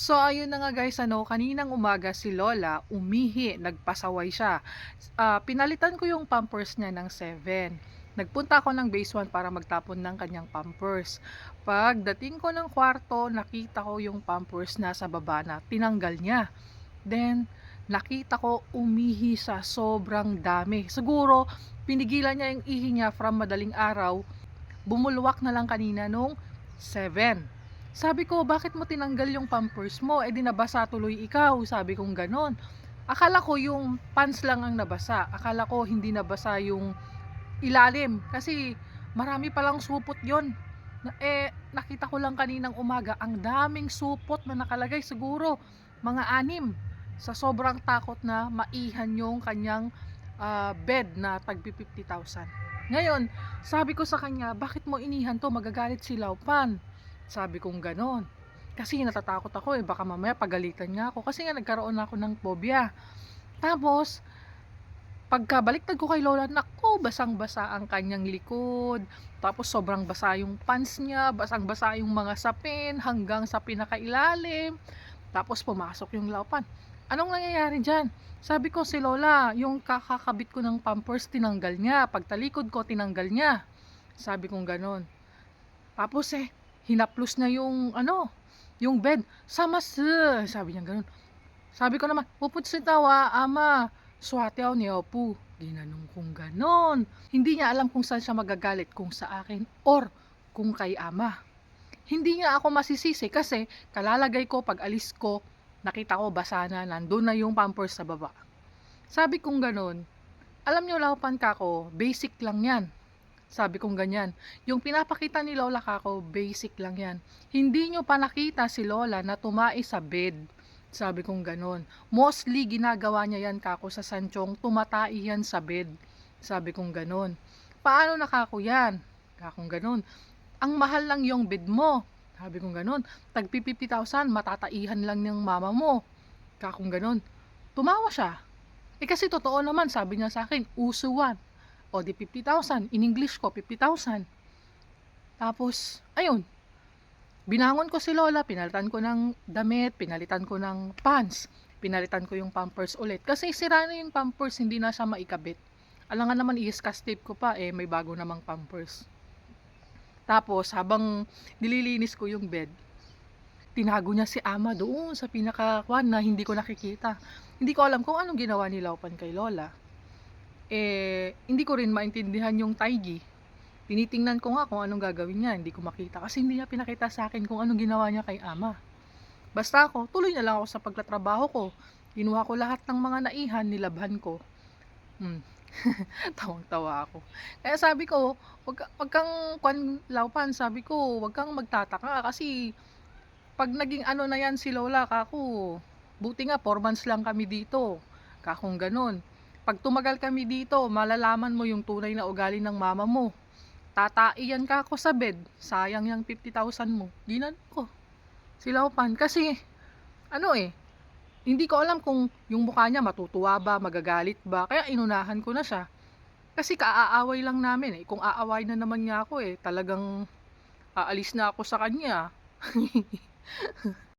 So ayun na nga guys, kaninang umaga si Lola umihi, nagpasaway siya. Pinalitan ko yung Pampers niya ng 7. Nagpunta ako ng base 1 para magtapon ng kanyang Pampers. Pagdating ko ng kwarto, nakita ko yung Pampers na sa baba na tinanggal niya. Then nakita ko umihi sa sobrang dami. Siguro pinigilan niya yung ihi niya from madaling araw, bumulwak na lang kanina nung 7. Sabi ko, bakit mo tinanggal yung Pampers mo? Eh di nabasa tuloy ikaw. Sabi kong ganon. Akala ko yung pants lang ang nabasa. Akala ko hindi nabasa yung ilalim. Kasi marami palang supot yon. Nakita ko lang kaninang umaga, ang daming supot na nakalagay. Siguro mga 6. Sa sobrang takot na maihan yung kanyang bed na tagpi 50,000. Ngayon, sabi ko sa kanya, bakit mo inihan to? Magagalit si Laupan. Sabi kong ganon. Kasi natatakot ako baka mamaya pagalitan niya ako. Kasi nga nagkaroon ako ng phobia. Tapos, pagkabaliktad ko kay Lola, naku, basang-basa ang kanyang likod. Tapos sobrang basa yung pants niya, basang-basa yung mga sapin hanggang sa pinakailalim. Tapos pumasok yung Laupan. Anong nangyayari dyan? Sabi ko, si Lola, yung kakakabit ko ng Pampers tinanggal niya. Pagtalikod ko tinanggal niya. Sabi kong ganon. Tapos hinaplos na yung yung bed. Samas, sabi niya ganun. Sabi ko naman, puput si tawa, ama, swatiaw niya po. Ginanong kong ganon. Hindi niya alam kung saan siya magagalit, kung sa akin or kung kay ama. Hindi niya ako masisisi kasi kalalagay ko pag alis ko, nakita ko basa na, nandun na yung Pampers sa baba. Sabi kong ganon, alam niyo Laupan kako, basic lang yan. Sabi kong ganyan. Yung pinapakita ni Lola kako, basic lang yan. Hindi nyo pa nakita si Lola na tumai sa bed. Sabi kong ganon. Mostly ginagawa niya yan kako sa sanchong, tumatai yan sa bed. Sabi kong ganon. Paano na kako yan? Kakong ganon. Ang mahal lang yung bed mo. Sabi kong ganon. Tag 50,000, matataihan lang ng mama mo. Kakong ganon. Tumawa siya. Kasi totoo naman, sabi niya sa akin, usuwan. O di 50,000. In English ko, 50,000. Tapos, ayun. Binangon ko si Lola, pinalitan ko ng damit, pinalitan ko ng pants, pinalitan ko yung Pampers ulit. Kasi sira na yung Pampers, hindi na siya maikabit. Alangan naman i-scotch tape ko pa, may bago namang Pampers. Tapos, habang nililinis ko yung bed, tinago niya si ama doon sa pinaka-kwan na hindi ko nakikita. Hindi ko alam kung anong ginawa ni Laupan kay Lola. Hindi ko rin maintindihan yung taigi. Tinitingnan ko nga kung anong gagawin niya, hindi ko makita kasi hindi niya pinakita sa akin kung anong ginawa niya kay ama. Basta ako, tuloy na lang ako sa pagtatrabaho ko. Kinuha ko lahat ng mga naihan, nilabhan ko. Tawang-tawa ako. Kaya sabi ko, wag kang Laupan, sabi ko, wag kang magtataka kasi pag naging ano na yan si Lola kako, buti nga 4 months lang kami dito. Kakong ganun. Pag tumagal kami dito, malalaman mo yung tunay na ugali ng mama mo. Tataiyan ka ako sa bed. Sayang yung 50,000 mo. Ginan ko. Si Laupan. Kasi, hindi ko alam kung yung mukha niya matutuwa ba, magagalit ba. Kaya inunahan ko na siya. Kasi kaaaway lang namin. Kung aaway na naman niya ako talagang aalis na ako sa kanya.